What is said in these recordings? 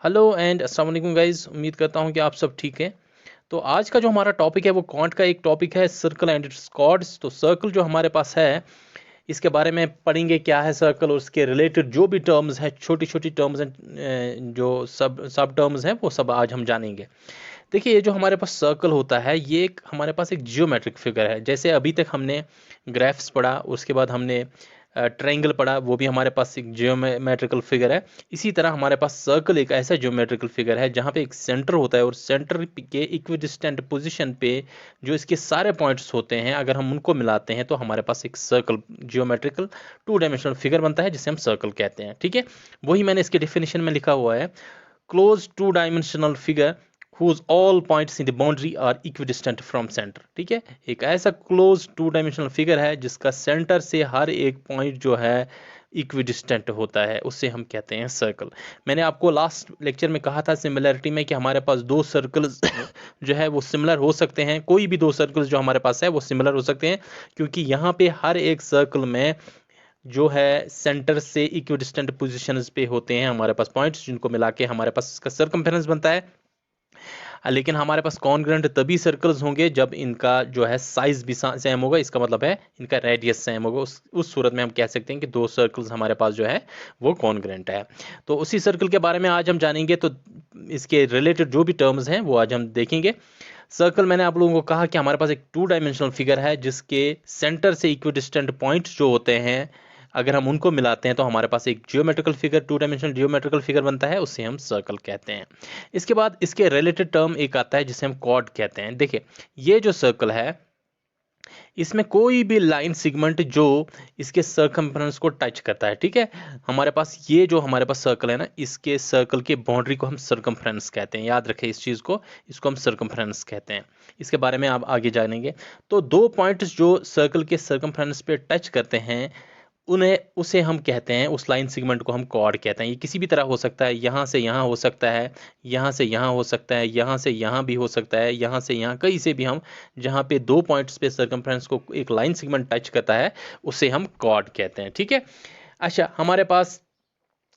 Hello and अस्सलाम वालेकुम guys. उम्मीद करता हूँ कि आप सब ठीक हैं। तो आज का जो हमारा टॉपिक है वो क्वांट का एक टॉपिक है, सर्कल एंड इट्स कॉर्ड्स। तो सर्कल जो हमारे पास है इसके बारे में पढ़ेंगे, क्या है सर्कल और उसके रिलेटेड जो भी टर्म्स हैं, छोटी छोटी टर्म्स हैं, जो सब सब टर्म्स हैं वो सब आज हम जानेंगे। देखिए, ये जो हमारे पास सर्कल होता है ये एक हमारे पास एक जियोमेट्रिक फिगर है। जैसे अभी तक हमने ग्राफ्स पढ़ा, उसके बाद हमने ट्रायंगल पढ़ा, वो भी हमारे पास एक जियोमेट्रिकल फिगर है। इसी तरह हमारे पास सर्कल एक ऐसा जियोमेट्रिकल फिगर है जहाँ पे एक सेंटर होता है और सेंटर के इक्विडिस्टेंट पोजीशन पे जो इसके सारे पॉइंट्स होते हैं, अगर हम उनको मिलाते हैं तो हमारे पास एक सर्कल जियोमेट्रिकल 2 डायमेंशनल फिगर बनता है जिसे हम सर्कल कहते हैं। ठीक है, वही मैंने इसके डिफिनेशन में लिखा हुआ है। Close 2 dimensional figure whose all points in the boundary are equidistant from center। ठीक है, एक ऐसा क्लोज 2 डायमेंशनल फिगर है जिसका सेंटर से हर एक पॉइंट जो है इक्विडिस्टेंट होता है, उससे हम कहते हैं सर्कल। मैंने आपको लास्ट लेक्चर में कहा था सिमिलरिटी में कि हमारे पास दो सर्कल्स जो है वो सिमिलर हो सकते हैं। कोई भी दो सर्कल्स जो हमारे पास है वो सिमिलर हो सकते हैं, क्योंकि यहाँ पे हर एक सर्कल में जो है सेंटर से इक्विडिस्टेंट पोजीशंस पे होते हैं हमारे पास पॉइंट्स, जिनको मिला के हमारे पास इसका सर्कमफेरेंस बनता है। लेकिन हमारे पास कॉन्ग्रुएंट तभी सर्कल्स होंगे जब इनका जो है साइज भी सेम होगा। इसका मतलब है इनका रेडियस सेम होगा। उस सूरत में हम कह सकते हैं कि दो सर्कल्स हमारे पास जो है वो कॉन्ग्रुएंट है। तो उसी सर्कल के बारे में आज हम जानेंगे। तो इसके रिलेटेड जो भी टर्म्स हैं वो आज हम देखेंगे। सर्कल, मैंने आप लोगों को कहा कि हमारे पास एक 2 डायमेंशनल फिगर है जिसके सेंटर से इक्विडिस्टेंट पॉइंट्स जो होते हैं, अगर हम उनको मिलाते हैं तो हमारे पास एक geometrical figure 2 dimensional geometrical figure बनता है, उससे हम सर्कल कहते हैं। इसके बाद इसके रिलेटेड टर्म एक आता है जिसे हम कॉर्ड कहते हैं। देखिए, ये जो सर्कल है इसमें कोई भी लाइन सेगमेंट जो इसके सर्कमफ्रेंस को टच करता है, ठीक है, हमारे पास ये जो हमारे पास सर्कल है ना, इसके सर्कल के बाउंड्री को हम सर्कमफ्रेंस कहते हैं। याद रखें इस चीज़ को, इसको हम सर्कमफ्रेंस कहते हैं। इसके बारे में आप आगे जानेंगे। तो दो पॉइंट्स जो सर्कल के सर्कमफ्रेंस पे टच करते हैं उन्हें उसे हम कहते हैं, उस लाइन सेगमेंट को हम कॉर्ड कहते हैं। ये किसी भी तरह हो सकता है, यहाँ से यहाँ हो सकता है, यहाँ से यहाँ हो सकता है, यहाँ से यहाँ भी हो सकता है, यहाँ से यहाँ, कहीं से भी हम जहाँ पे दो पॉइंट्स पे सर्कमफ्रेंस को एक लाइन सेगमेंट टच करता है उसे हम कॉर्ड कहते हैं। ठीक है, अच्छा, हमारे पास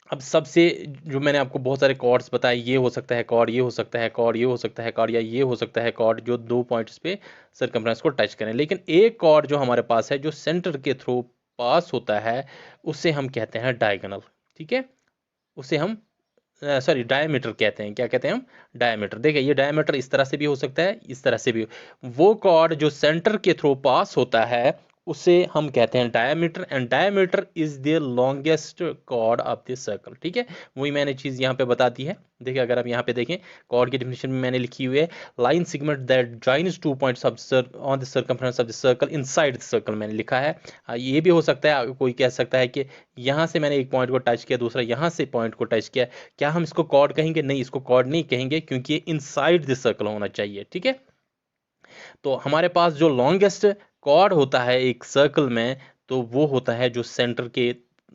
अब सबसे जो मैंने आपको बहुत सारे कॉर्ड्स बताए, ये हो सकता है कॉर्ड, ये हो सकता है कॉर्ड, ये हो सकता है कॉर्ड, या ये हो सकता है कॉर्ड जो दो पॉइंट्स पे सर्कमफ्रेंस को टच करें। लेकिन एक कॉर्ड जो हमारे पास है जो सेंटर के थ्रू पास होता है उसे हम कहते हैं डायगोनल। ठीक है, उसे हम सॉरी डायमीटर कहते हैं। क्या कहते हैं हम? डायमीटर। देखिए, ये डायमीटर इस तरह से भी हो सकता है, इस तरह से भी। वो कॉर्ड जो सेंटर के थ्रू पास होता है उसे हम कहते हैं diameter, and diameter is the longest chord of the circle. ठीक है, वही मैंने चीज़ यहाँ पे बता दी है। देखिए, अगर आप यहाँ पे देखें, कॉर्ड की डेफिनेशन में मैंने लिखी हुई है line segment that joins two points on the circumference of the circle inside the circle, मैंने लिखा है। ये भी हो सकता है, कोई कह सकता है कि यहाँ से मैंने एक पॉइंट को टच किया, दूसरा यहाँ से पॉइंट को टच किया, क्या हम इसको कॉर्ड कहेंगे? नहीं, इसको कॉर्ड नहीं कहेंगे, क्योंकि ये इनसाइड द सर्कल होना चाहिए। ठीक है, तो हमारे पास जो लॉन्गेस्ट कॉर्ड होता है एक सर्कल में, तो वो होता है जो सेंटर के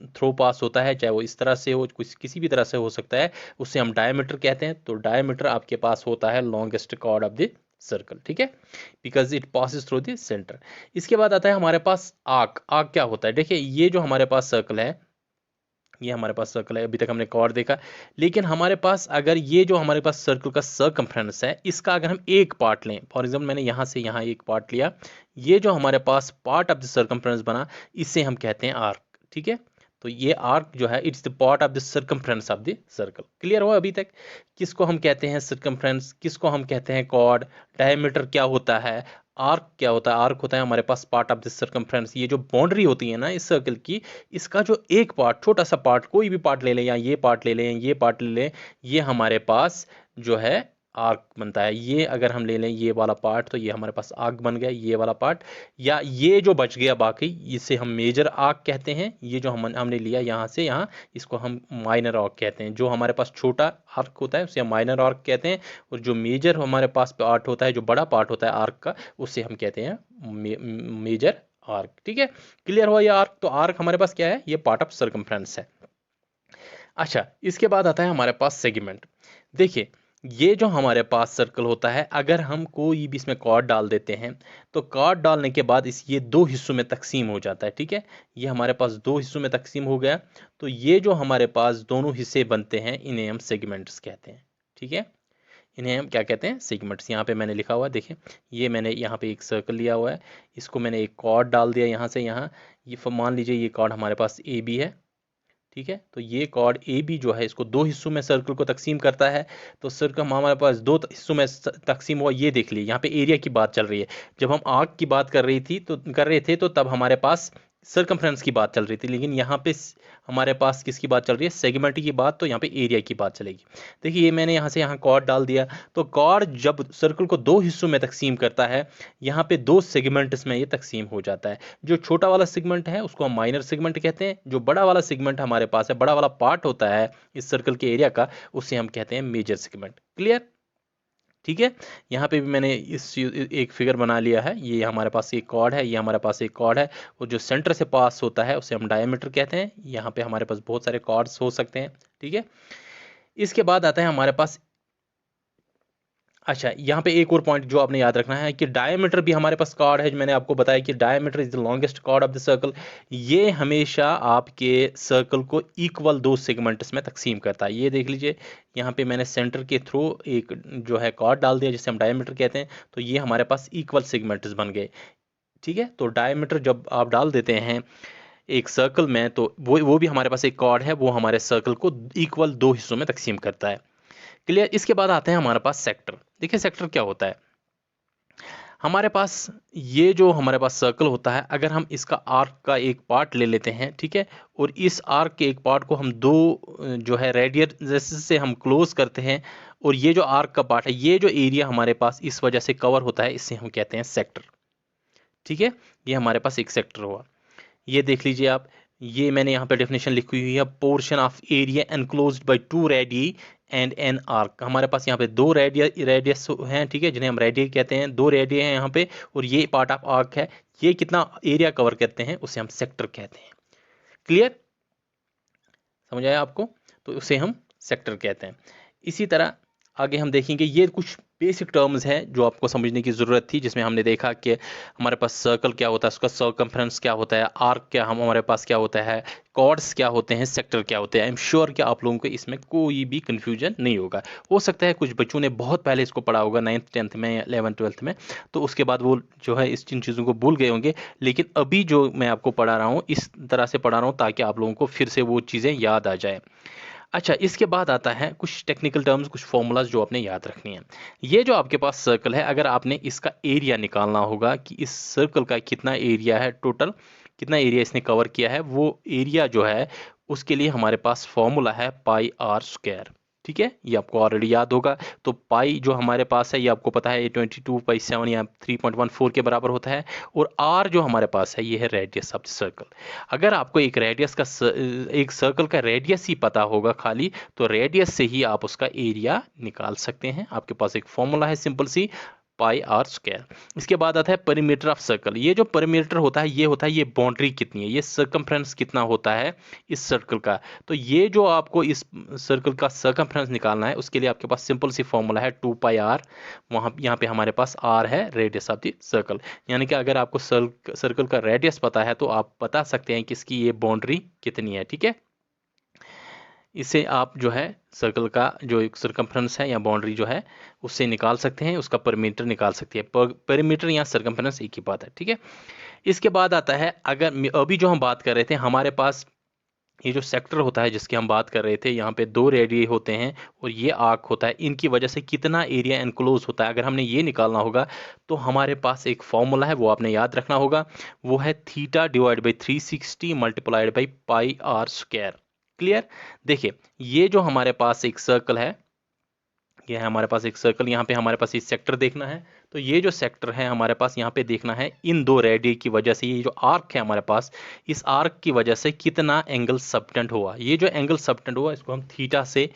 थ्रू पास होता है, चाहे वो इस तरह से हो, कुछ किसी भी तरह से हो सकता है, उसे हम डायमीटर कहते हैं। तो डायमीटर आपके पास होता है longest chord of the circle. ठीक है, because it passes through the centre. इसके बाद आता है हमारे पास आर्क। आर्क क्या होता है? देखिए, ये जो हमारे पास सर्कल है, ये हमारे पास सर्कल है, अभी तक हमने कॉर्ड देखा। लेकिन हमारे पास अगर ये जो हमारे पास सर्कल का सर्कमफ्रेंस है, इसका अगर हम एक पार्ट लें, फॉर एग्जांपल मैंने यहाँ से यहाँ एक पार्ट लिया, ये जो हमारे पास पार्ट ऑफ द सर्कमफ्रेंस बना, इसे हम कहते हैं आर्क। ठीक है, तो ये आर्क जो है it's the part of the circumference of the circle. Clear हुआ अभी तक? किसको हम कहते हैं सर्कमफ्रेंस, किसको हम कहते हैं कॉर्ड, डायमीटर क्या होता है, आर्क क्या होता है? आर्क होता है हमारे पास पार्ट ऑफ द सर्कमफ्रेंस। ये जो बाउंड्री होती है ना इस सर्कल की, इसका जो एक पार्ट, छोटा सा पार्ट, कोई भी पार्ट ले लें, या ये पार्ट ले लें, ये पार्ट ले लें, ये हमारे पास जो है आर्क बनता है। ये अगर हम ले लें ये वाला पार्ट, तो ये हमारे पास आर्क बन गया, ये वाला पार्ट। या ये जो बच गया बाकी, इसे हम मेजर आर्क कहते हैं। ये जो हमने लिया यहाँ से यहाँ, इसको हम माइनर आर्क कहते हैं। जो हमारे पास छोटा आर्क होता है उसे हम माइनर आर्क कहते हैं, और जो मेजर हमारे पास पार्ट होता है, जो बड़ा पार्ट होता है आर्क का, उसे हम कहते हैं मेजर आर्क। ठीक है, क्लियर हुआ ये आर्क? तो आर्क हमारे पास क्या है? ये पार्ट ऑफ सर्कमफ्रेंस है। अच्छा, इसके बाद आता है हमारे पास सेगमेंट। देखिए, ये जो हमारे पास सर्कल होता है, अगर हम कोई भी इसमें कॉर्ड डाल देते हैं तो कॉर्ड डालने के बाद ये दो हिस्सों में तकसीम हो जाता है। ठीक है, ये हमारे पास दो हिस्सों में तकसीम हो गया। तो ये जो हमारे पास दोनों हिस्से बनते हैं इन्हें हम सेगमेंट्स कहते हैं। ठीक है, इन्हें हम क्या कहते हैं, सेगमेंट्स। यहाँ पे मैंने लिखा हुआ है, देखिए ये मैंने यहाँ पे एक सर्कल लिया हुआ है, इसको मैंने एक कॉर्ड डाल दिया यहाँ से यहाँ। ये मान लीजिए ये कॉर्ड हमारे पास ए बी है। ठीक है, तो ये कॉर्ड ए बी जो है इसको दो हिस्सों में सर्कल को तकसीम करता है। तो सर्कल हमारे पास दो हिस्सों में तकसीम हुआ। ये देख लीजिए यहाँ पे एरिया की बात चल रही है। जब हम आर्क की बात कर रहे थे तो तब हमारे पास सर्कमफ्रेंस की बात चल रही थी, लेकिन यहाँ पे हमारे पास किसकी बात चल रही है, सेगमेंट की बात। तो यहाँ पे एरिया की बात चलेगी। देखिए ये मैंने यहाँ से यहाँ कॉर्ड डाल दिया। तो कॉर्ड जब सर्कल को दो हिस्सों में तकसीम करता है, यहाँ पे दो सेगमेंट्स में ये तकसीम हो जाता है। जो छोटा वाला सेगमेंट है उसको हम माइनर सेगमेंट कहते हैं। जो बड़ा वाला सेगमेंट हमारे पास है, बड़ा वाला पार्ट होता है इस सर्कल के एरिया का, उसे हम कहते हैं मेजर सेगमेंट। क्लियर? ठीक है, यहाँ पे भी मैंने इस एक फिगर बना लिया है। ये हमारे पास एक कॉर्ड है, ये हमारे पास एक कॉर्ड है, और जो सेंटर से पास होता है उसे हम डायमीटर कहते हैं। यहाँ पे हमारे पास बहुत सारे कॉर्ड्स हो सकते हैं। ठीक है, इसके बाद आता है हमारे पास, अच्छा यहाँ पे एक और पॉइंट जो आपने याद रखना है कि डायमीटर भी हमारे पास कॉर्ड है। मैंने आपको बताया कि diameter is the longest chord of the circle. ये हमेशा आपके सर्कल को इक्वल दो सेगमेंट्स में तकसीम करता है। ये देख लीजिए यहाँ पे मैंने सेंटर के थ्रू एक जो है कॉर्ड डाल दिया जिसे हम डायमीटर कहते हैं। तो ये हमारे पास इक्वल सेगमेंट्स बन गए। ठीक है, तो डायमीटर जब आप डाल देते हैं एक सर्कल में तो वो भी हमारे पास एक कॉर्ड है, वो हमारे सर्कल को इक्वल दो हिस्सों में तकसीम करता है। क्लियर? इसके बाद आते हैं हमारे पास सेक्टर। देखिए सेक्टर क्या होता है। हमारे पास ये जो हमारे पास सर्कल होता है, अगर हम इसका आर्क का एक पार्ट ले लेते हैं, ठीक है, और इस आर्क के एक पार्ट को हम दो जो है रेडियस से हम क्लोज करते हैं, और ये जो आर्क का पार्ट है, ये जो एरिया हमारे पास इस वजह से कवर होता है, इसे हम कहते हैं सेक्टर। ठीक है, ये हमारे पास एक सेक्टर हुआ। ये देख लीजिए आप, ये मैंने यहाँ पे डेफिनेशन लिखी हुई है, portion of area enclosed by two radius and an arc. हमारे पास यहाँ पे दो रेडियस हैं, ठीक है, जिन्हें हम रेडियस कहते हैं। दो रेडियस हैं यहाँ पे, और ये पार्ट ऑफ आर्क है। ये कितना एरिया कवर करते हैं उसे हम सेक्टर कहते हैं। क्लियर? समझ आया आपको? तो उसे हम सेक्टर कहते हैं। इसी तरह आगे हम देखेंगे, ये कुछ बेसिक टर्म्स हैं जो आपको समझने की ज़रूरत थी, जिसमें हमने देखा कि हमारे पास सर्कल क्या होता है, उसका सर्कमफ्रेंस क्या होता है, आर्क क्या हमारे पास क्या होता है, कॉर्ड्स क्या होते हैं, सेक्टर क्या होते हैं। आई एम श्योर कि आप लोगों को इसमें कोई भी कन्फ्यूजन नहीं होगा। हो सकता है कुछ बच्चों ने बहुत पहले इसको पढ़ा होगा 9th 10th में या 11th 12th में, तो उसके बाद वो जो है इन चीज़ों को भूल गए होंगे। लेकिन अभी जो मैं आपको पढ़ा रहा हूँ इस तरह से पढ़ा रहा हूँ ताकि आप लोगों को फिर से वो चीज़ें याद आ जाए। अच्छा, इसके बाद आता है कुछ टेक्निकल टर्म्स, कुछ फॉर्मूलाज जो आपने याद रखनी है। ये जो आपके पास सर्कल है, अगर आपने इसका एरिया निकालना होगा कि इस सर्कल का कितना एरिया है, टोटल कितना एरिया इसने कवर किया है, वो एरिया जो है उसके लिए हमारे पास फॉर्मूला है पाई आर स्क्वायर। ठीक है, ये आपको ऑलरेडी याद होगा। तो पाई जो हमारे पास है ये आपको पता है, ये 22/7 या 3.14 के बराबर होता है। और आर जो हमारे पास है ये है रेडियस ऑफ द सर्कल। अगर आपको एक रेडियस का एक सर्कल का रेडियस ही पता होगा खाली, तो रेडियस से ही आप उसका एरिया निकाल सकते हैं। आपके पास एक फॉर्मूला है सिंपल सी, पाई आर स्क्वायर। इसके बाद आता है परिमीटर ऑफ सर्कल। ये जो परिमीटर होता है ये होता है ये बाउंड्री कितनी है, ये सर्कमफ्रेंस कितना होता है इस सर्कल का। तो ये जो आपको इस सर्कल का सर्कमफ्रेंस निकालना है उसके लिए आपके पास सिंपल सी फॉर्मूला है 2πr। वहाँ यहाँ पे हमारे पास r है रेडियस ऑफ द सर्कल। यानी कि अगर आपको सर्कल का रेडियस पता है तो आप बता सकते हैं कि इसकी ये बाउंड्री कितनी है। ठीक है, इसे आप जो है सर्कल का जो एक सर्कमफ्रेंस है या बाउंड्री जो है उससे निकाल सकते हैं, उसका परिमीटर निकाल सकते हैं। परिमीटर या सर्कमफ्रेंस एक ही बात है। ठीक है, इसके बाद आता है, अगर अभी जो हम बात कर रहे थे हमारे पास ये जो सेक्टर होता है जिसकी हम बात कर रहे थे, यहाँ पे दो रेडियस होते हैं और ये आर्क होता है, इनकी वजह से कितना एरिया एनक्लोज होता है, अगर हमने ये निकालना होगा तो हमारे पास एक फॉर्मूला है, वो आपने याद रखना होगा। वो है theta divide by 360 multiplied by pi r square. Clear? देखिए ये जो हमारे पास एक सर्कल है, ये है हमारे पास एक सर्कल, यहाँ पे हमारे पास ये सेक्टर देखना है। तो ये जो सेक्टर है हमारे पास यहाँ पे देखना है, इन दो रेडियस की वजह से ये जो आर्क है हमारे पास, इस आर्क की वजह से कितना एंगल सबटेंड हुआ। ये जो एंगल सबटेंड हुआ इसको हम थीटा से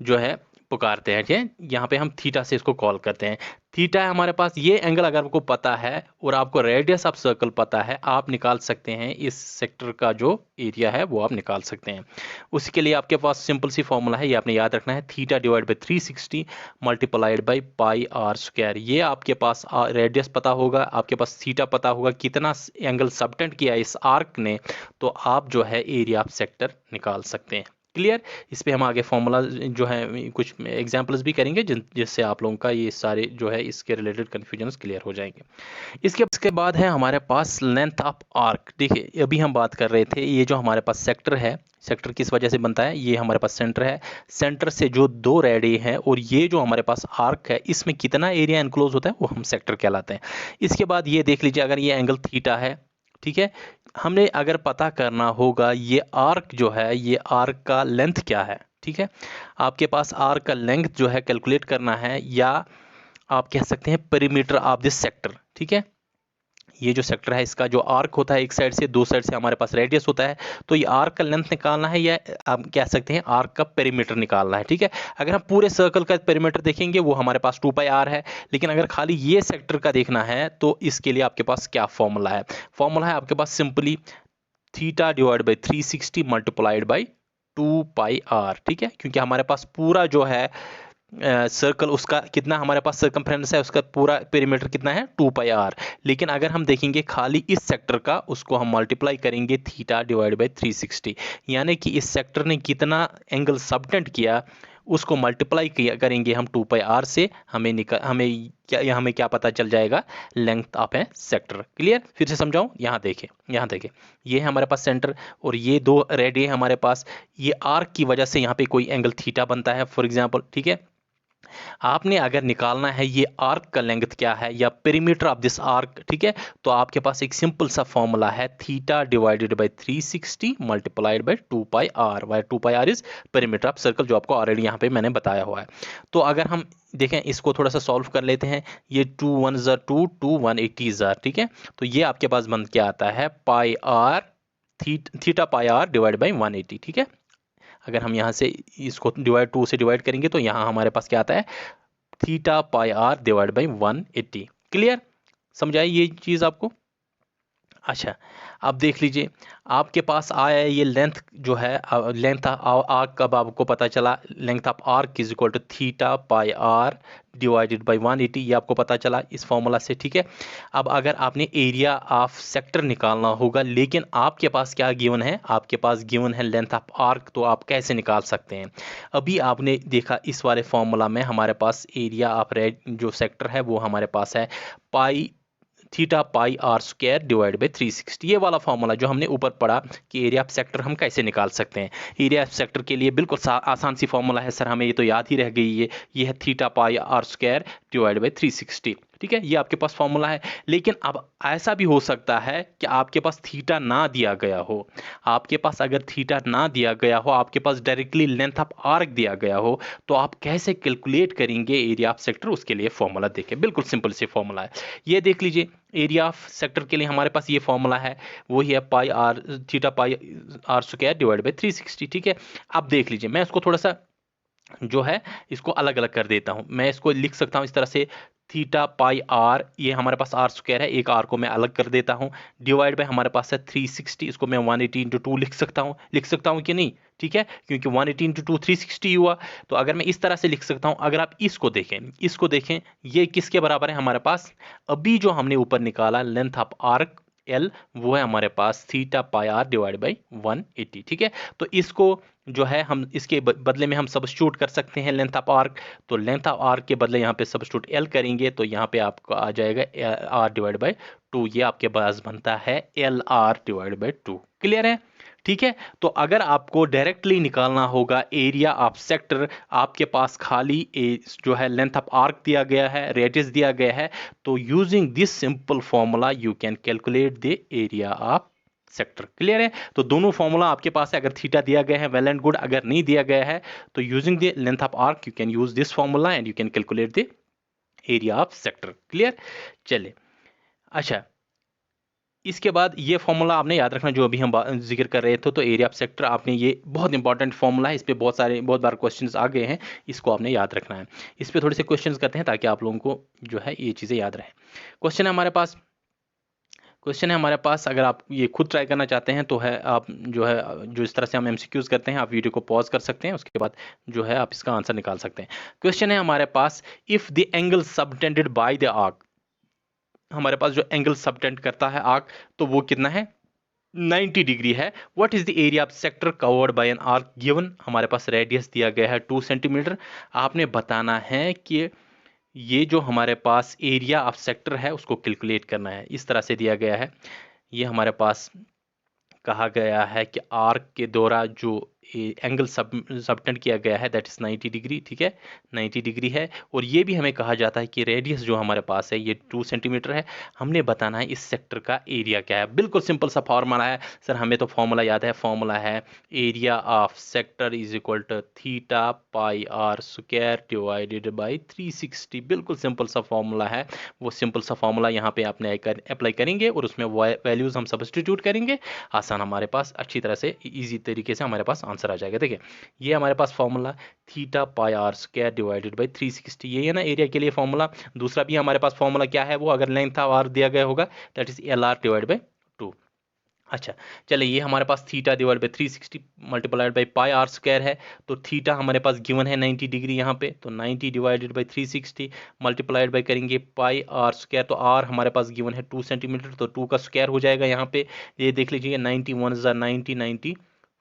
जो है पुकारते हैं, ठीक है। यहाँ पे हम थीटा से इसको कॉल करते हैं। थीटा है हमारे पास, ये एंगल अगर आपको पता है और आपको रेडियस ऑफ सर्कल पता है, आप निकाल सकते हैं इस सेक्टर का जो एरिया है वो आप निकाल सकते हैं। उसके लिए आपके पास सिंपल सी फॉर्मूला है, ये आपने याद रखना है, theta divide by 360 multiplied by pi r square. ये आपके पास रेडियस पता होगा, आपके पास थीटा पता होगा, कितना एंगल सबटेंड किया इस आर्क ने, तो आप जो है एरिया ऑफ सेक्टर निकाल सकते हैं। क्लियर। इस पे हम आगे फॉर्मूला जो है कुछ एग्जांपल्स भी करेंगे जिससे आप लोगों का ये सारे जो है इसके रिलेटेड कन्फ्यूजन्स क्लियर हो जाएंगे। इसके बाद है हमारे पास लेंथ ऑफ आर्क। देखिए अभी हम बात कर रहे थे, ये जो हमारे पास सेक्टर है, सेक्टर किस वजह से बनता है, ये हमारे पास सेंटर है, सेंटर से जो दो रेडी हैं और ये जो हमारे पास आर्क है, इसमें कितना एरिया एनक्लोज होता है वो हम सेक्टर कहलाते हैं। इसके बाद ये देख लीजिए, अगर ये एंगल थीटा है, ठीक है, हमने अगर पता करना होगा ये आर्क जो है, ये आर्क का लेंथ क्या है, ठीक है, आपके पास आर्क का लेंथ जो है कैलकुलेट करना है, या आप कह सकते हैं पेरीमीटर ऑफ दिस सेक्टर, ठीक है। ये जो सेक्टर है इसका जो आर्क होता है, एक साइड से दो साइड से हमारे पास रेडियस होता है, तो ये आर्क का लेंथ निकालना है, या आप कह सकते हैं आर्क का पेरीमीटर निकालना है, ठीक है। अगर हम पूरे सर्कल का पेरीमीटर देखेंगे वो हमारे पास 2πr है, लेकिन अगर खाली ये सेक्टर का देखना है तो इसके लिए आपके पास क्या फॉर्मूला है, फॉर्मूला है आपके पास simply theta divide by 360 multiplied by 2πr, ठीक है, क्योंकि हमारे पास पूरा जो है सर्कल उसका कितना हमारे पास सर्कमफ्रेंस है, उसका पूरा पेरीमीटर कितना है 2πr, लेकिन अगर हम देखेंगे खाली इस सेक्टर का, उसको हम मल्टीप्लाई करेंगे थीटा डिवाइड बाई 360, यानी कि इस सेक्टर ने कितना एंगल सबटेंड किया उसको मल्टीप्लाई करेंगे हम 2πr से, हमें क्या पता चल जाएगा, length of A sector. Clear. फिर से समझाऊं, यहाँ देखें ये है हमारे पास सेंटर और ये दो रेडी है हमारे पास, ये आर्क की वजह से यहाँ पे कोई एंगल थीटा बनता है फॉर एग्जांपल, ठीक है। आपने अगर निकालना है ये आर्क का लेंथ क्या है या पेरीमीटर ऑफ दिस आर्क, ठीक है, तो आपके पास एक सिंपल सा फॉर्मूला है, theta divided by 360 multiplied by 2πr, why 2πr is perimeter of circle, जो आपको ऑलरेडी यहाँ पे मैंने बताया हुआ है। तो अगर हम देखें इसको थोड़ा सा सॉल्व कर लेते हैं, ये 2 1 2 2 180 जार, ठीक है, तो ये आपके पास बन के आता है pi r theta pi r divide by 180, ठीक है। अगर हम यहाँ से इसको डिवाइड 2 से डिवाइड करेंगे तो यहाँ हमारे पास क्या आता है, theta pi r divide by 180। Clear. समझाइए ये चीज़ आपको। अच्छा, अब देख लीजिए आपके पास आया है ये लेंथ जो है, लेंथ आर्क कब आपको पता चला, length of arc is equal to theta pi r divided by 180, ये आपको पता चला इस फॉर्मूला से, ठीक है। अब अगर आपने एरिया ऑफ सेक्टर निकालना होगा, लेकिन आपके पास क्या गिवन है, आपके पास गिवन है लेंथ ऑफ आर्क, तो आप कैसे निकाल सकते हैं। अभी आपने देखा इस वाले फॉर्मूला में हमारे पास एरिया ऑफ जो सेक्टर है वो हमारे पास है pi theta pi r square divide by 360, ये वाला फॉर्मूला जो हमने ऊपर पढ़ा कि एरिया ऑफ सेक्टर हम कैसे निकाल सकते हैं। एरिया ऑफ सेक्टर के लिए बिल्कुल आसान सी फॉर्मूला है सर, हमें ये तो याद ही रह गई है, ये है theta pi r square divide by 360, ठीक है, ये आपके पास फॉर्मूला है। लेकिन अब ऐसा भी हो सकता है कि आपके पास थीटा ना दिया गया हो, आपके पास अगर थीटा ना दिया गया हो, आपके पास डायरेक्टली लेंथ ऑफ आर्क दिया गया हो, तो आप कैसे कैलकुलेट करेंगे एरिया ऑफ सेक्टर, उसके लिए फॉर्मूला देखें, बिल्कुल सिंपल से फॉर्मूला है। ये देख लीजिए एरिया ऑफ सेक्टर के लिए हमारे पास ये फॉर्मूला है, वही है pi r theta pi r square divide by 360, ठीक है। अब देख लीजिए मैं इसको थोड़ा सा जो है इसको अलग अलग कर देता हूं, मैं इसको लिख सकता हूं इस तरह से, थीटा पाई आर, ये हमारे पास आर स्क्वायर है, एक आर को मैं अलग कर देता हूं, डिवाइड बाय हमारे पास है 360, इसको मैं 180 इंटू 2 लिख सकता हूं कि नहीं, ठीक है, क्योंकि 180 इंटू 2 360 हुआ। तो अगर मैं इस तरह से लिख सकता हूं, अगर आप इसको देखें ये किसके बराबर है हमारे पास, अभी जो हमने ऊपर निकाला लेंथ ऑफ आर्क एल, वो है हमारे पास theta pi r divide by 180, ठीक है। तो इसको जो है हम इसके बदले में हम सब्स्टिट्यूट कर सकते हैं लेंथ ऑफ आर्क, तो लेंथ ऑफ आर्क के बदले यहाँ पे सब्स्टिट्यूट एल करेंगे तो यहाँ पे आपको आ जाएगा आर डिवाइड बाई 2, ये आपके पास बनता है L R divide by 2। Clear है, ठीक है। तो अगर आपको डायरेक्टली निकालना होगा एरिया ऑफ सेक्टर, आपके पास खाली जो है लेंथ ऑफ आर्क दिया गया है, रेडियस दिया गया है, तो using this simple formula you can calculate the area of sector. Clear है। तो दोनों फॉर्मूला आपके पास है, अगर थीटा दिया गया है वेल एंड गुड, अगर नहीं दिया गया है तो using the length of arc you can use this formula and you can calculate the area of sector. Clear. चलिए अच्छा, इसके बाद ये फॉर्मूला आपने याद रखना जो अभी हम जिक्र कर रहे थे, तो एरिया ऑफ सेक्टर आपने, ये बहुत इंपॉर्टेंट फॉर्मूला है, इस पे बहुत बार क्वेश्चंस आ गए हैं, इसको आपने याद रखना है। इस पे थोड़े से क्वेश्चंस करते हैं ताकि आप लोगों को जो है ये चीज़ें याद रहें। क्वेश्चन है हमारे पास, अगर आप ये खुद ट्राई करना चाहते हैं तो है, आप जो है जो इस तरह से हम एमसीक्यूज करते हैं, आप वीडियो को पॉज कर सकते हैं, उसके बाद जो है आप इसका आंसर निकाल सकते हैं। क्वेश्चन है हमारे पास, if the angle subtended by the arc, हमारे पास जो एंगल सबटेंड करता है आर्क, तो वो कितना है, 90 डिग्री है। What is the area of sector covered by an arc given, हमारे पास रेडियस दिया गया है 2 सेंटीमीटर। आपने बताना है कि ये जो हमारे पास एरिया ऑफ सेक्टर है उसको कैलकुलेट करना है, इस तरह से दिया गया है। ये हमारे पास कहा गया है कि आर्क के द्वारा जो एंगल सबटेंड किया गया है दैट इज 90 डिग्री, ठीक है, 90 डिग्री है। और ये भी हमें कहा जाता है कि रेडियस जो हमारे पास है ये 2 सेंटीमीटर है। हमने बताना है इस सेक्टर का एरिया क्या है। बिल्कुल सिंपल सा फॉर्मूला है सर, हमें तो फॉर्मूला याद है, फॉर्मूला है area of sector is equal to theta pi r square divided by 360। बिल्कुल सिंपल सा फॉर्मूला है, वो सिंपल सा फॉर्मूला यहाँ पे आपने अप्लाई करेंगे और उसमें वैल्यूज हम सब्स्टिट्यूट करेंगे, आसान हमारे पास अच्छी तरह से इजी तरीके से हमारे पास आंसर आ जाएगा। देखिए ये हमारे पास formula theta pi r square divided by 360, ये है ना एरिया के लिए फॉर्मूला। दूसरा भी हमारे पास फॉर्मूला क्या है, वो अगर लेंथ आर दिया गया होगा that is L R divide by 2। अच्छा चलिए, ये हमारे पास theta divide by 360 multiplied by pi r square है, तो थीटा हमारे पास गिवन है 90 डिग्री यहाँ पे, तो 90 डिवाइडेड बाई 360 मल्टीप्लाइड बाई करेंगे पाई आर स्क्वायर, तो आर हमारे पास गिवन है 2 सेंटीमीटर, तो 2 का स्क्वायर हो जाएगा यहाँ पे। ये देख लीजिए 90 1 जार 90, 90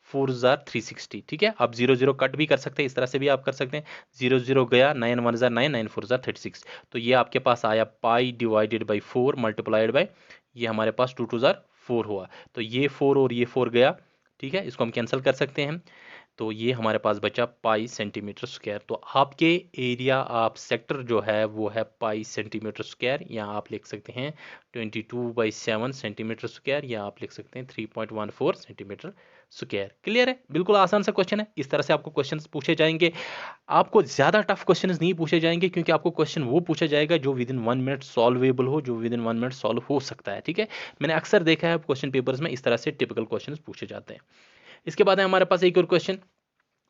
4 जार 360, ठीक है। आप 0 0 कट भी कर सकते हैं, इस तरह से भी आप कर सकते हैं, 0 0 गया, 9 1 जार 9, 9 4 जार 36, तो ये आपके पास आया पाई डिवाइडेड बाई 4 मल्टीप्लाइड बाई, ये हमारे पास 2 2 जार 4 हुआ, तो ये 4 और ये 4 गया, ठीक है, इसको हम कैंसिल कर सकते हैं, तो ये हमारे पास बचा पाई सेंटीमीटर स्क्वायर। तो आपके एरिया ऑफ सेक्टर जो है वो है पाई सेंटीमीटर स्क्वायर, या आप लिख सकते हैं 22/7 सेंटीमीटर स्क्वायर, या आप लिख सकते हैं 3.14 सेंटीमीटर स्क्वायर। क्लियर है, बिल्कुल आसान सा क्वेश्चन है। इस तरह से आपको क्वेश्चंस पूछे जाएंगे, आपको ज़्यादा टफ क्वेश्चंस नहीं पूछे जाएंगे, क्योंकि आपको क्वेश्चन वो पूछा जाएगा जो विद इन 1 मिनट सॉल्वेबल हो, जो विद इन 1 मिनट सॉल्व हो सकता है, ठीक है। मैंने अक्सर देखा है क्वेश्चन पेपर्स में इस तरह से टिपिकल क्वेश्चन पूछे जाते हैं। इसके बाद है हमारे पास एक और क्वेश्चन,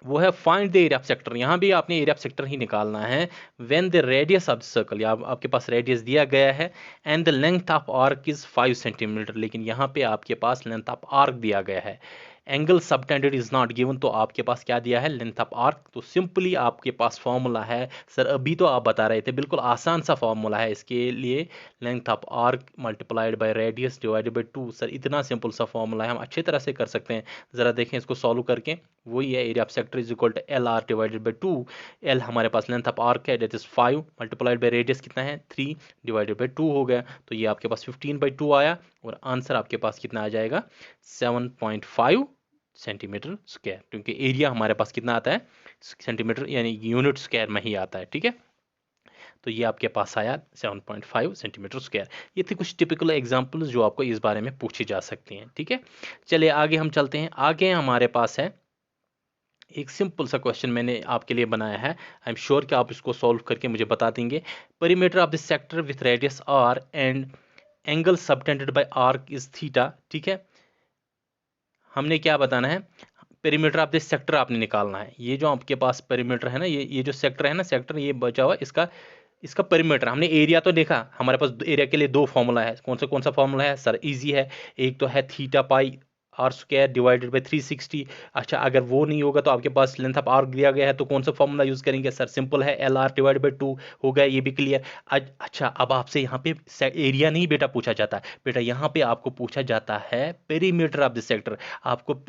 वो है find the area of sector. यहाँ भी आपने एरिया ऑफ सेक्टर ही निकालना है। When the radius of the circle, या आपके पास रेडियस दिया गया है, and the length of arc is 5 centimetre, लेकिन यहाँ पे आपके पास लेंथ ऑफ आर्क दिया गया है, angle subtended is not given, तो आपके पास क्या दिया है, लेंथ ऑफ आर्क। तो सिंपली आपके पास फॉर्मूला है, सर अभी तो आप बता रहे थे, बिल्कुल आसान सा फॉर्मूला है इसके लिए, length of arc multiplied by radius divided by 2। Sir इतना सिंपल सा फॉर्मूला है, हम अच्छी तरह से कर सकते हैं, ज़रा देखें इसको सॉल्व करके। वही है area of sector is equal to L R divided by 2। L हमारे पास लेंथ ऑफ आर्क है that is 5 multiplied by radius कितना है 3 डिवाइडेड बाई 2 हो गया, तो ये आपके पास 15/2 आया, और आंसर आपके पास कितना आ जाएगा 7.5 सेंटीमीटर स्क्वायर, क्योंकि एरिया हमारे पास कितना आता है सेंटीमीटर, यानी यूनिट स्क्वायर में ही आता है, ठीक है। तो ये आपके पास आया 7.5 सेंटीमीटर स्क्वायर। ये थे कुछ टिपिकल एग्जांपल्स जो आपको इस बारे में पूछी जा सकती हैं, ठीक है। चलिए आगे हम चलते हैं। आगे हमारे पास है एक सिंपल सा क्वेश्चन मैंने आपके लिए बनाया है, आई एम श्योर कि आप इसको सॉल्व करके मुझे बता देंगे। Perimeter of the sector with radius R and angle subtended by arc is theta, ठीक है। हमने क्या बताना है, पेरीमीटर ऑफ दिस सेक्टर आपने निकालना है। ये जो आपके पास पेरीमीटर है ना, ये जो सेक्टर है ना, सेक्टर ये बचा हुआ, इसका पेरीमीटर, हमने एरिया तो देखा, हमारे पास एरिया के लिए दो फॉर्मूला है। कौन सा फॉर्मूला है सर, इजी है। एक तो है theta pi r square divided by 360। अच्छा अगर वो नहीं होगा तो आपके पास लेंथ ऑफ आर्क दिया गया है, तो कौन सा फॉर्मूला यूज करेंगे सर, सिंपल है एल आर डिवाइड बाई 2 हो गया, ये भी क्लियर। अच्छा अब आपसे यहाँ पे एरिया नहीं बेटा पूछा जाता बेटा, यहाँ पे आपको पूछा जाता है पेरीमीटर ऑफ द सेक्टर, आपको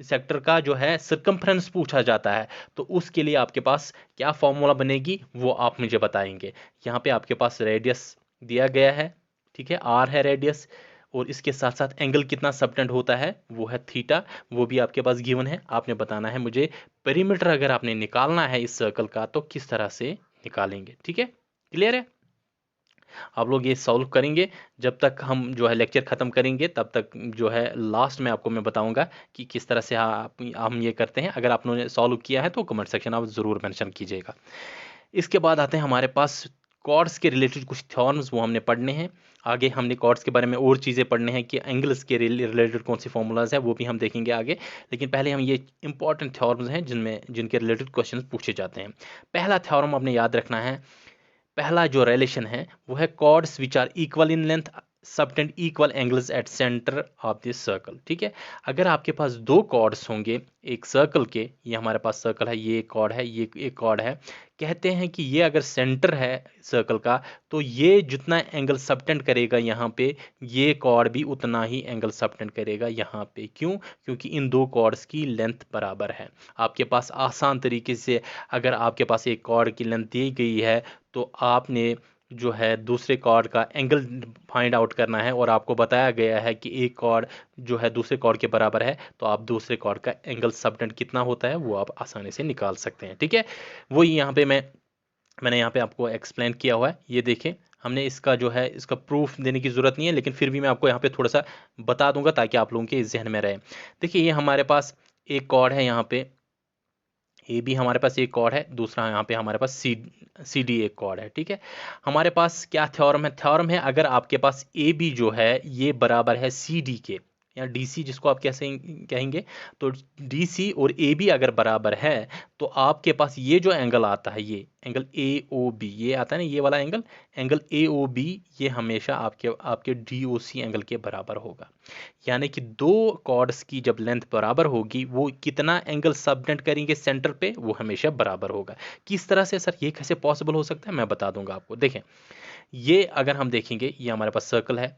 सेक्टर का जो है सर्कम्फ्रेंस पूछा जाता है। तो उसके लिए आपके पास क्या फॉर्मूला बनेगी वो आप मुझे बताएंगे। यहाँ पे आपके पास रेडियस दिया गया है, ठीक है, आर है रेडियस, और इसके साथ साथ एंगल कितना सबटेंड होता है वो है थीटा, वो भी आपके पास गिवन है। आपने बताना है मुझे पेरीमीटर अगर आपने निकालना है इस सर्कल का तो किस तरह से निकालेंगे, ठीक है, क्लियर है। आप लोग ये सॉल्व करेंगे, जब तक हम जो है लेक्चर ख़त्म करेंगे तब तक जो है लास्ट में आपको मैं बताऊंगा कि किस तरह से हम ये करते हैं। अगर आपने सॉल्व किया है तो कमेंट सेक्शन आप ज़रूर मेंशन कीजिएगा। इसके बाद आते हैं हमारे पास कॉर्ड्स के रिलेटेड कुछ थ्योरम्स, वो हमने पढ़ने हैं। आगे हमने कॉर्ड्स के बारे में और चीज़ें पढ़ने हैं कि एंगल्स के रिलेटेड कौन सी फॉर्मूलाज है, वो भी हम देखेंगे आगे। लेकिन पहले हम ये इंपॉर्टेंट थ्योरम्स हैं जिनके रिलेटेड क्वेश्चन पूछे जाते हैं। पहला थ्योरम आपने याद रखना है, पहला जो रिलेशन है वो है chords which are equal in length subtend equal angles at centre of this circle. ठीक है, अगर आपके पास दो कॉर्ड्स होंगे एक सर्कल के, ये हमारे पास सर्कल है, ये एक कॉर्ड है, ये एक कॉर्ड है, कहते हैं कि ये अगर सेंटर है सर्कल का तो ये जितना एंगल सबटेंड करेगा यहाँ पे, ये कॉर्ड भी उतना ही एंगल सबटेंड करेगा यहाँ पे। क्यों? क्योंकि इन दो कॉर्ड्स की लेंथ बराबर है। आपके पास आसान तरीके से अगर आपके पास एक कॉर्ड की लेंथ दी गई है तो आपने जो है दूसरे कॉर्ड का एंगल फाइंड आउट करना है, और आपको बताया गया है कि एक कॉर्ड जो है दूसरे कॉर्ड के बराबर है, तो आप दूसरे कॉर्ड का एंगल सबटेंड कितना होता है वो आप आसानी से निकाल सकते हैं। ठीक है, वही यहाँ पे मैंने यहाँ पे आपको एक्सप्लेन किया हुआ है। ये देखें, हमने इसका जो है इसका प्रूफ देने की ज़रूरत नहीं है, लेकिन फिर भी मैं आपको यहाँ पे थोड़ा सा बता दूंगा ताकि आप लोगों के जहन में रहे। देखिए, ये हमारे पास एक कॉर्ड है, यहाँ पे ए बी हमारे पास एक कॉर्ड है, दूसरा यहाँ पे हमारे पास सी डी एक कॉर्ड है। ठीक है, हमारे पास क्या थ्योरम है? थ्योरम है अगर आपके पास ए बी जो है ये बराबर है सी डी के, या डी सी जिसको आप कैसे कहेंगे, तो डी सी और ए बी अगर बराबर है तो आपके पास ये जो एंगल आता है, ये एंगल ए ओ बी, ये आता है ना, ये वाला angle, angle A O B, ये हमेशा आपके डी ओ सी एंगल के बराबर होगा। यानी कि दो कॉर्ड्स की जब लेंथ बराबर होगी, वो कितना एंगल सबटेंड करेंगे सेंटर पे, वो हमेशा बराबर होगा। किस तरह से सर, ये कैसे पॉसिबल हो सकता है, मैं बता दूंगा आपको। देखें, ये अगर हम देखेंगे, ये हमारे पास सर्कल है,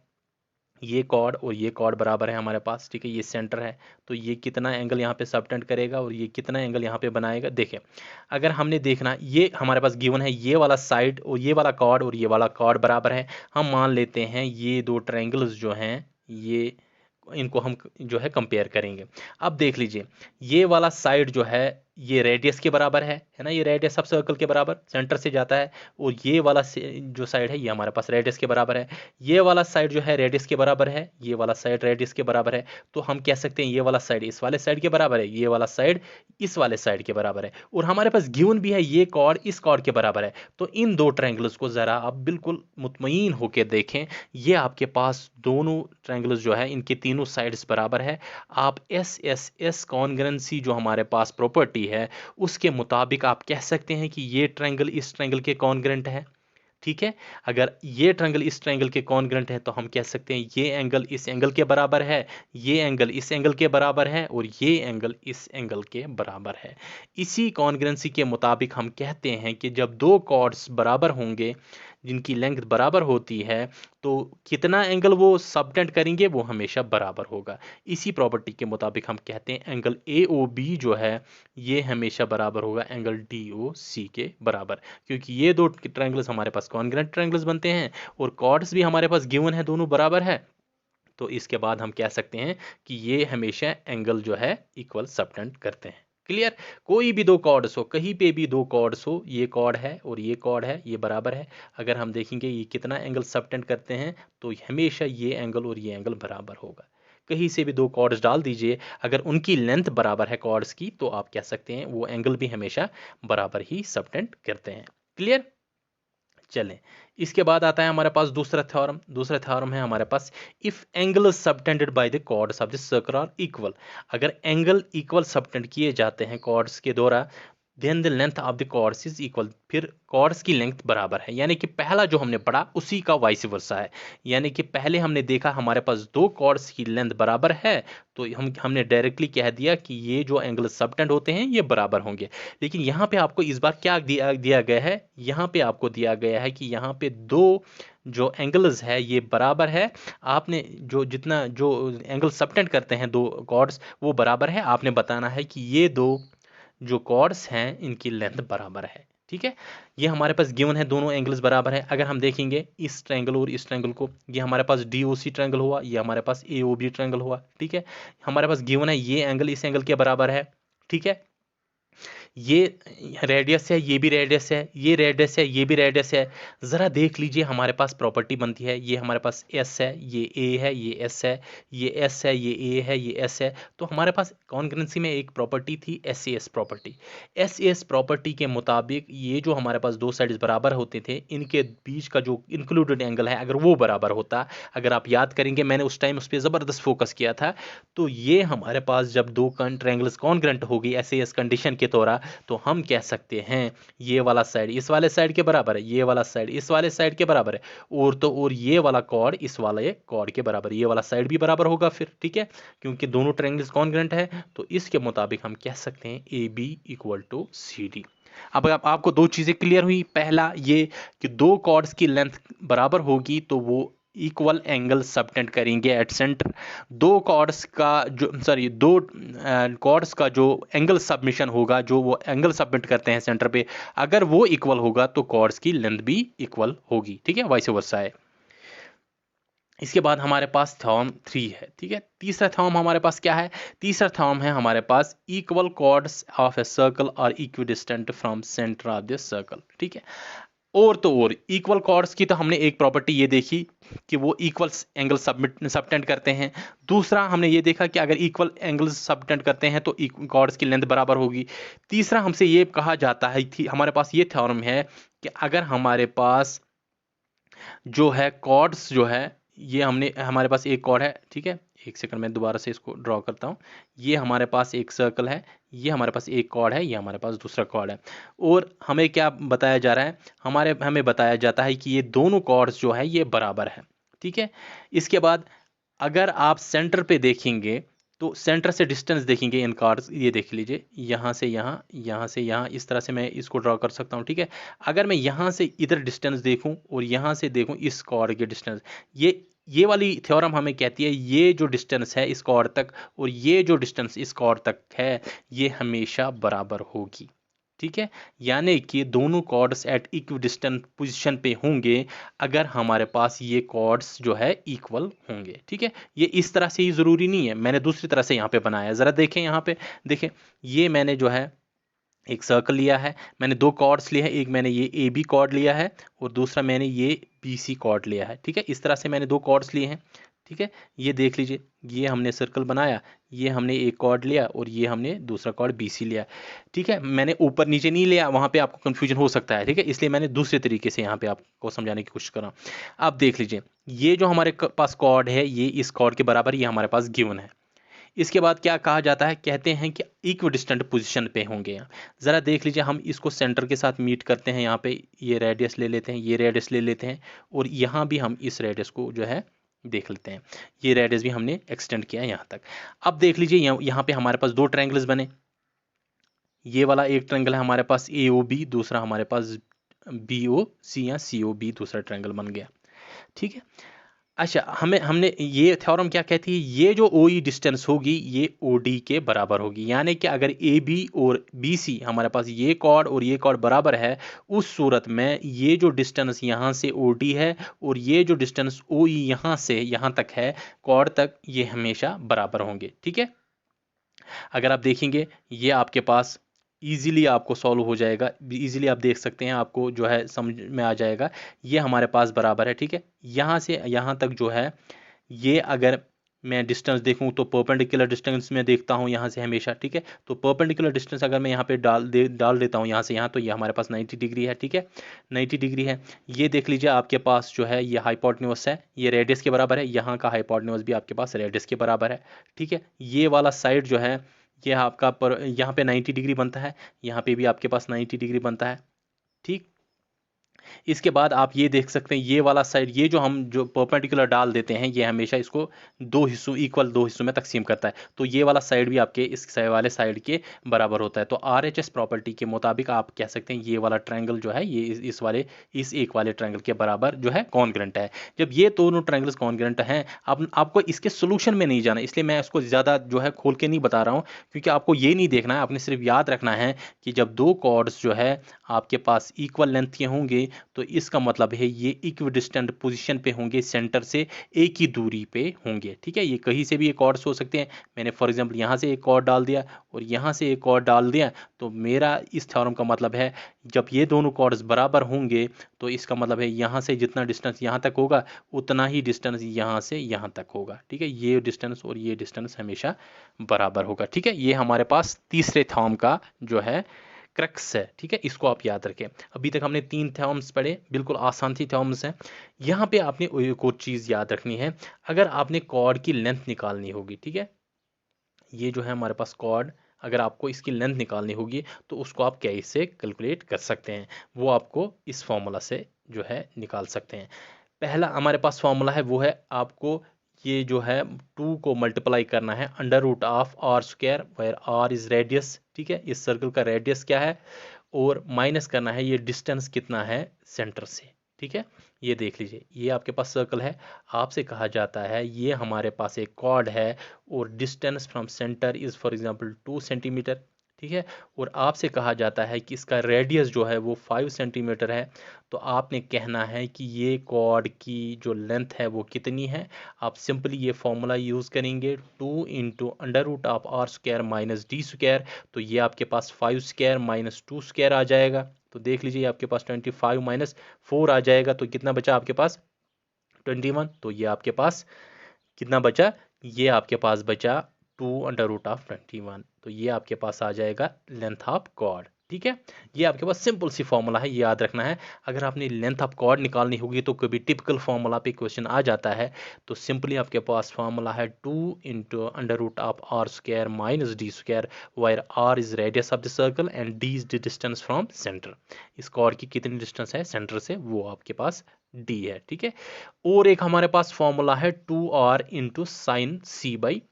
ये कॉर्ड और ये कॉर्ड बराबर है हमारे पास। ठीक है, ये सेंटर है, तो ये कितना एंगल यहाँ पे सबटेंड करेगा और ये कितना एंगल यहाँ पे बनाएगा। देखें, अगर हमने देखना, ये हमारे पास गिवन है, ये वाला साइड और ये वाला कॉर्ड और ये वाला कॉर्ड बराबर है। हम मान लेते हैं ये दो ट्रायंगल्स जो हैं, ये इनको हम जो है कंपेयर करेंगे। अब देख लीजिए, ये वाला साइड जो है ये रेडियस के बराबर है ना, ये रेडियस सब सर्कल के बराबर सेंटर से जाता है, और ये वाला जो साइड है ये हमारे पास रेडियस के बराबर है। ये वाला साइड जो है रेडियस के बराबर है, ये वाला साइड रेडियस के बराबर है। तो हम कह सकते हैं ये वाला साइड इस वाले साइड के बराबर है, ये वाला साइड इस वाले साइड के बराबर है, और हमारे पास गिवन भी है ये कॉर्ड इस कॉर्ड के बराबर है। तो इन दो ट्रायंगल्स को ज़रा आप बिल्कुल मुतमईन होकर देखें, ये आपके पास दोनों ट्रायंगल्स जो है इनके तीनों साइड्स बराबर है। आप एस एस एस कॉन्ग्रेंसी जो हमारे पास प्रॉपर्टी है उसके मुताबिक आप कह सकते हैं कि ये ट्रायंगल इस ट्रायंगल के कॉन्ग्रेंट है। ठीक है, अगर ये ट्रायंगल इस ट्रायंगल के कॉन्ग्रेंट है तो हम कह सकते हैं ये एंगल इस एंगल के बराबर है, ये एंगल इस एंगल के बराबर है, और ये एंगल इस एंगल के बराबर है। इसी कॉन्ग्रेंसी के मुताबिक हम कहते हैं कि जब दो कॉर्ड्स बराबर होंगे, जिनकी लेंथ बराबर होती है, तो कितना एंगल वो सबटेंड करेंगे वो हमेशा बराबर होगा। इसी प्रॉपर्टी के मुताबिक हम कहते हैं एंगल ए ओ बी जो है ये हमेशा बराबर होगा एंगल डी ओ सी के बराबर, क्योंकि ये दो ट्रायंगल्स हमारे पास कॉन्ग्रेंट ट्रायंगल्स बनते हैं, और कॉर्ड्स भी हमारे पास गिवन है, दोनों बराबर है। तो इसके बाद हम कह सकते हैं कि ये हमेशा एंगल जो है इक्वल सबटेंड करते हैं। क्लियर? कोई भी दो कॉर्ड्स हो, कहीं पे भी दो कॉर्ड्स हो, ये कॉर्ड है और ये कॉर्ड है, ये बराबर है, अगर हम देखेंगे ये कितना एंगल सबटेंड करते हैं, तो हमेशा ये एंगल और ये एंगल बराबर होगा। कहीं से भी दो कॉर्ड्स डाल दीजिए, अगर उनकी लेंथ बराबर है कॉर्ड्स की, तो आप कह सकते हैं वो एंगल भी हमेशा बराबर ही सबटेंड करते हैं। क्लियर? चलें, इसके बाद आता है हमारे पास दूसरा थ्योरम। दूसरा थ्योरम है हमारे पास, if angle subtended by the chords of the circle are equal, अगर एंगल इक्वल सबटेंड किए जाते हैं कॉर्ड्स के द्वारा, then the length of the chords is equal, फिर कॉर्ड्स की लेंथ बराबर है। यानी कि पहला जो हमने पढ़ा उसी का वाइस वर्सा है। यानी कि पहले हमने देखा हमारे पास दो कॉर्ड्स की लेंथ बराबर है, तो हमने डायरेक्टली कह दिया कि ये जो एंगल सबटेंड होते हैं ये बराबर होंगे। लेकिन यहाँ पे आपको इस बार क्या दिया गया है, यहाँ पे आपको दिया गया है कि यहाँ पे दो जो एंगल्स है ये बराबर है। आपने जो एंगल सबटेंड करते हैं दो कॉर्ड्स वो बराबर है, आपने बताना है कि ये दो जो कॉर्ड्स हैं इनकी लेंथ बराबर है। ठीक है, ये हमारे पास गिवन है, दोनों एंगल्स बराबर है। अगर हम देखेंगे इस ट्रायंगल और इस ट्रायंगल को, ये हमारे पास डी ओ सी ट्रायंगल हुआ, ये हमारे पास ए ओ बी ट्रायंगल हुआ। ठीक है, हमारे पास गिवन है ये एंगल इस एंगल के बराबर है। ठीक है, ये रेडियस है, ये भी रेडियस है, ये रेडियस है, ये भी रेडियस है। ज़रा देख लीजिए हमारे पास प्रॉपर्टी बनती है, ये हमारे पास एस है, ये ए है, ये एस है, ये एस है, ये ए है, ये एस है। तो हमारे पास कॉन्ग्रुएंसी में एक प्रॉपर्टी थी S A S property. S A S property के मुताबिक ये जो हमारे पास दो साइड्स बराबर होते थे, इनके बीच का जो इंक्लूडेड एंगल है अगर वो बराबर होता, अगर आप याद करेंगे मैंने उस टाइम उस पर ज़बरदस्त फोकस किया था, तो ये हमारे पास जब दो ट्रायंगल्स कॉन्ग्रुएंट होगी एस ए एस कंडीशन के तौर, तो हम कह सकते हैं ये वाला साइड इस वाले साइड के बराबर है, ये वाला साइड इस वाले साइड के बराबर है, और तो और ये वाला कॉर्ड इस वाले कॉर्ड के बराबर, ये वाला साइड भी बराबर होगा फिर, ठीक है, क्योंकि दोनों ट्रायंगल्स कॉन्ग्रुएंट है। तो इसके मुताबिक हम कह सकते हैं A B equal to C D. अब आपको दो चीज़ें क्लियर हुई, पहला ये कि दो कॉर्ड्स की लेंथ बराबर होगी तो वो इक्वल एंगल सबटेंड करेंगे एट सेंटर। दो कॉर्ड्स का जो दो कॉर्ड्स का जो एंगल सबमिशन होगा, जो वो एंगल सबमिट करते हैं सेंटर पे, अगर वो इक्वल होगा तो कॉर्ड्स की लेंथ भी इक्वल होगी, ठीक है, वाइस वर्सा है। इसके बाद हमारे पास थ्योरम 3 है, ठीक है। तीसरा थ्योरम हमारे पास क्या है? तीसरा थ्योरम है हमारे पास equal chords of a circle are equidistant from centre of the circle, ठीक है। और तो और इक्वल कॉर्ड्स की तो हमने एक प्रॉपर्टी ये देखी कि वो इक्वल एंगल सबटेंड करते हैं। दूसरा हमने ये देखा कि अगर इक्वल एंगल सबटेंड करते हैं तो कॉर्ड्स की लेंथ बराबर होगी। तीसरा हमसे ये कहा जाता है कि हमारे पास ये थ्योरम है कि अगर हमारे पास जो है कॉर्ड्स जो है, ये हमारे पास एक कॉर्ड है, ठीक है, एक सेकंड में दोबारा से इसको ड्रॉ करता हूँ। ये हमारे पास एक सर्कल है, ये हमारे पास एक कॉर्ड है, ये हमारे पास दूसरा कॉर्ड है, और हमें क्या बताया जा रहा है? हमें बताया जाता है कि ये दोनों कॉर्ड्स जो है ये बराबर है, ठीक है। इसके बाद अगर आप सेंटर पे देखेंगे तो सेंटर से डिस्टेंस देखेंगे इन कार्ड्स, ये देख लीजिए यहाँ से यहाँ, यहाँ से यहाँ, इस तरह से मैं इसको ड्रॉ कर सकता हूँ, ठीक है। अगर मैं यहाँ से इधर डिस्टेंस देखूँ और यहाँ से देखूँ इस कॉर्ड के डिस्टेंस, ये वाली थ्योरम हमें कहती है ये जो डिस्टेंस है इस कॉर्ड तक और ये जो डिस्टेंस इस कॉर्ड तक है ये हमेशा बराबर होगी, ठीक है। यानी कि दोनों कॉर्ड्स एट इक्विडिस्टेंट पोजीशन पे होंगे अगर हमारे पास ये कॉर्ड्स जो है इक्वल होंगे, ठीक है। ये इस तरह से ही ज़रूरी नहीं है, मैंने दूसरी तरह से यहाँ पे बनाया है। ज़रा देखें यहाँ पे, देखें ये मैंने जो है एक सर्कल लिया है, मैंने दो कॉर्ड्स लिए हैं, एक मैंने ये ए बी कॉर्ड लिया है और दूसरा मैंने ये बी सी कॉर्ड लिया है, ठीक है। इस तरह से मैंने दो कॉर्ड्स लिए हैं, ठीक है। ये देख लीजिए, ये हमने सर्कल बनाया, ये हमने एक कॉर्ड लिया और ये हमने दूसरा कॉर्ड बी सी लिया, ठीक है। मैंने ऊपर नीचे नहीं लिया, वहाँ पे आपको कन्फ्यूजन हो सकता है, ठीक है, इसलिए मैंने दूसरे तरीके से यहाँ पे आपको समझाने की कोशिश कर रहा हूँ। अब देख लीजिए, ये जो हमारे पास कॉर्ड है ये इस कॉर्ड के बराबर ये हमारे पास गिवन है। इसके बाद क्या कहा जाता है? कहते हैं कि इक्विडिस्टेंट पोजीशन पे होंगे। यहाँ ज़रा देख लीजिए, हम इसको सेंटर के साथ मीट करते हैं, यहाँ पे ये रेडियस ले लेते हैं, ये रेडियस ले लेते हैं और यहाँ भी हम इस रेडियस को जो है देख लेते हैं, ये रेडियस भी हमने एक्सटेंड किया यहाँ तक। अब देख लीजिए यहाँ पे हमारे पास दो ट्रायंगल्स बने, ये वाला एक ट्रायंगल है हमारे पास ए ओ बी, दूसरा हमारे पास बी ओ सी या सी ओ बी दूसरा ट्रायंगल बन गया, ठीक है। अच्छा, हमने ये थ्योरम क्या कहती है? ये जो ओ ई डिस्टेंस होगी ये ओ डी के बराबर होगी, यानी कि अगर ए बी और बी सी हमारे पास ये कॉर्ड और ये कॉर्ड बराबर है, उस सूरत में ये जो डिस्टेंस यहाँ से ओ डी है और ये जो डिस्टेंस ओ ई यहाँ से यहाँ तक है कॉर्ड तक, ये हमेशा बराबर होंगे, ठीक है। अगर आप देखेंगे ये आपके पास इजीली आपको सॉल्व हो जाएगा, इजीली आप देख सकते हैं, आपको जो है समझ में आ जाएगा। ये हमारे पास बराबर है, ठीक है। यहाँ से यहाँ तक जो है ये अगर मैं डिस्टेंस देखूं तो परपेंडिकुलर डिस्टेंस में देखता हूं यहाँ से हमेशा, ठीक है। तो परपेंडिकुलर डिस्टेंस अगर मैं यहाँ पे डाल देता हूँ यहाँ से यहाँ, तो ये हमारे पास 90 डिग्री है, ठीक है, 90 डिग्री है। ये देख लीजिए आपके पास जो है ये हाइपोटेन्यूज है, ये रेडियस के बराबर है, यहाँ का हाइपोटेन्यूज भी आपके पास रेडियस के बराबर है, ठीक है। ये वाला साइड जो है ये आपका यहाँ पे 90 डिग्री बनता है, यहाँ पे भी आपके पास 90 डिग्री बनता है, ठीक। इसके बाद आप ये देख सकते हैं ये वाला साइड, ये जो हम जो परपेंडिकुलर डाल देते हैं ये हमेशा इसको दो हिस्सों इक्वल दो हिस्सों में तकसीम करता है, तो ये वाला साइड भी आपके इस वाले साइड के बराबर होता है। तो RHS प्रॉपर्टी के मुताबिक आप कह सकते हैं ये वाला ट्रायंगल जो है ये इस एक वाले ट्रायंगल के बराबर जो है कॉन्ग्रुएंट है। जब ये दोनों ट्रायंगल्स कॉन्ग्रुएंट हैं, अब आपको इसके सोल्यूशन में नहीं जाना, इसलिए मैं इसको ज़्यादा जो है खोल के नहीं बता रहा हूँ, क्योंकि आपको ये नहीं देखना है, आपने सिर्फ याद रखना है कि जब दो कॉर्ड्स जो है आपके पास इक्वल लेंथ के होंगे तो इसका मतलब है ये इक्विडिस्टेंट पोजीशन पे होंगे, सेंटर से एक ही दूरी पे होंगे। ठीक है, ये कहीं से भी एक कॉर्ड्स हो सकते हैं। मैंने फॉर एग्जांपल यहाँ से एक कॉर्ड डाल दिया और यहाँ से एक कॉर्ड डाल दिया, तो मेरा इस थ्योरम का मतलब है जब ये दोनों कॉर्ड्स बराबर होंगे तो इसका मतलब है यहाँ से जितना डिस्टेंस यहाँ तक होगा उतना ही डिस्टेंस यहाँ से यहाँ तक होगा। ठीक है, ये डिस्टेंस और ये डिस्टेंस हमेशा बराबर होगा। ठीक है, ये हमारे पास तीसरे थ्योरम का जो है क्रक्स है। ठीक है, इसको आप याद रखें। अभी तक हमने 3 थ्योरम्स पढ़े, बिल्कुल आसान थी थ्योरम्स हैं। यहाँ पे आपने एक और चीज़ याद रखनी है, अगर आपने कॉर्ड की लेंथ निकालनी होगी, ठीक है, ये जो है हमारे पास कॉर्ड, अगर आपको इसकी लेंथ निकालनी होगी तो उसको आप कैसे कैलकुलेट कर सकते हैं, वो आपको इस फॉर्मूला से जो है निकाल सकते हैं। पहला हमारे पास फॉर्मूला है, वो है आपको ये जो है 2 को मल्टीप्लाई करना है under root of R square, where R is radius. ठीक है, इस सर्कल का रेडियस क्या है, और माइनस करना है ये डिस्टेंस कितना है सेंटर से। ठीक है, ये देख लीजिए, ये आपके पास सर्कल है, आपसे कहा जाता है ये हमारे पास एक कॉर्ड है और distance from centre is for example 2 centimetre. ठीक है, और आपसे कहा जाता है कि इसका रेडियस जो है वो 5 सेंटीमीटर है, तो आपने कहना है कि ये कॉर्ड की जो लेंथ है वो कितनी है। आप सिंपली ये फॉर्मूला यूज़ करेंगे 2 into under root of R square minus D square, तो ये आपके पास 5 स्क्वायर माइनस 2 स्क्वायर आ जाएगा। तो देख लीजिए आपके पास 25 माइनस 4 आ जाएगा, तो कितना बचा आपके पास 21। तो ये आपके पास कितना बचा, ये आपके पास बचा 2 अंडर रूट ऑफ 21। तो ये आपके पास आ जाएगा लेंथ ऑफ कॉर्ड। ठीक है, ये आपके पास सिंपल सी फॉर्मूला है, ये याद रखना है। अगर आपने लेंथ ऑफ कॉर्ड निकालनी होगी तो कभी टिपिकल फॉर्मूला पे क्वेश्चन आ जाता है, तो सिंपली आपके पास फॉर्मूला है 2 into under root of R square minus D square, where R is radius of the circle and D is the distance from centre. इस कॉर्ड की कितनी डिस्टेंस है सेंटर से, वो आपके पास डी है। ठीक है, और एक हमारे पास फॉर्मूला है 2r into sine C by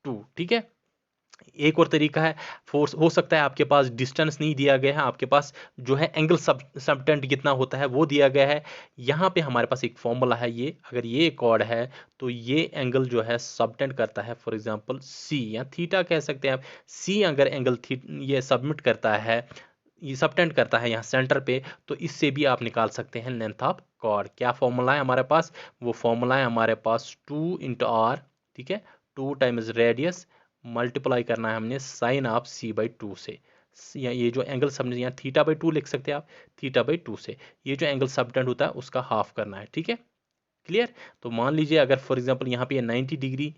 2। ठीक है, एक और तरीका है, फोर्स हो सकता है आपके पास डिस्टेंस नहीं दिया गया है, आपके पास जो है एंगल सबटेंड कितना होता है वो दिया गया है। यहाँ पे हमारे पास एक फॉर्मूला है, ये अगर ये कॉर्ड है तो ये एंगल जो है सबटेंड करता है फॉर एग्जांपल सी या थीटा कह सकते हैं आप। सी अगर एंगल ये सबमिट करता है, ये सबटेंड करता है यहाँ सेंटर पे, तो इससे भी आप निकाल सकते हैं लेंथ ऑफ कॉर्ड। क्या फॉर्मूला है हमारे पास, वो फॉर्मूला है हमारे पास 2 इंटू आर। ठीक है, 2 टाइम्स रेडियस मल्टीप्लाई करना है हमने साइन ऑफ सी बाई 2 से, या ये जो एंगल सब यहाँ थीटा बाई 2 लिख सकते हैं आप, थीटा बाई 2 से ये जो एंगल सबटेंड होता है उसका हाफ करना है। ठीक है, क्लियर। तो मान लीजिए अगर फॉर एग्जांपल यहाँ पे 90 डिग्री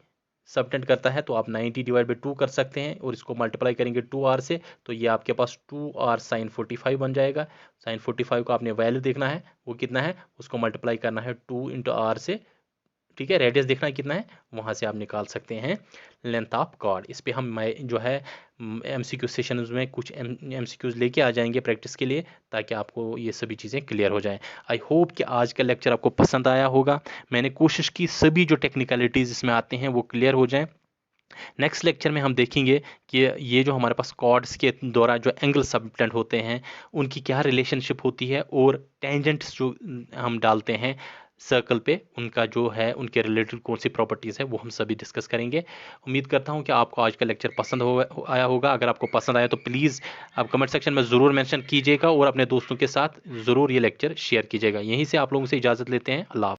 सबटेंड करता है, तो आप 90 डिवाइड बाई 2 कर सकते हैं और इसको मल्टीप्लाई करेंगे 2r से, तो ये आपके पास 2r साइन 45 बन जाएगा। साइन 45 को आपने वैल्यू देखना है वो कितना है, उसको मल्टीप्लाई करना है 2 इंटू आर से। ठीक है, रेडियस देखना है कितना है, वहाँ से आप निकाल सकते हैं लेंथ ऑफ कॉर्ड। इस पे हम जो है MCQ सेशंस में कुछ MCQs लेके आ जाएंगे प्रैक्टिस के लिए, ताकि आपको ये सभी चीज़ें क्लियर हो जाएं। आई होप कि आज का लेक्चर आपको पसंद आया होगा। मैंने कोशिश की सभी जो टेक्निकलिटीज़ इसमें आते हैं वो क्लियर हो जाएं। नेक्स्ट लेक्चर में हम देखेंगे कि ये जो हमारे पास कॉर्ड्स के द्वारा जो एंगल सबटेंड होते हैं उनकी क्या रिलेशनशिप होती है, और टेंजेंट्स जो हम डालते हैं सर्कल पे उनका जो है उनके रिलेटेड कौन सी प्रॉपर्टीज़ है वो हम सभी डिस्कस करेंगे। उम्मीद करता हूँ कि आपको आज का लेक्चर पसंद आया होगा। अगर आपको पसंद आया तो प्लीज़ आप कमेंट सेक्शन में ज़रूर मेंशन कीजिएगा और अपने दोस्तों के साथ ज़रूर ये लेक्चर शेयर कीजिएगा। यहीं से आप लोगों से इजाज़त लेते हैं। अल्लाह।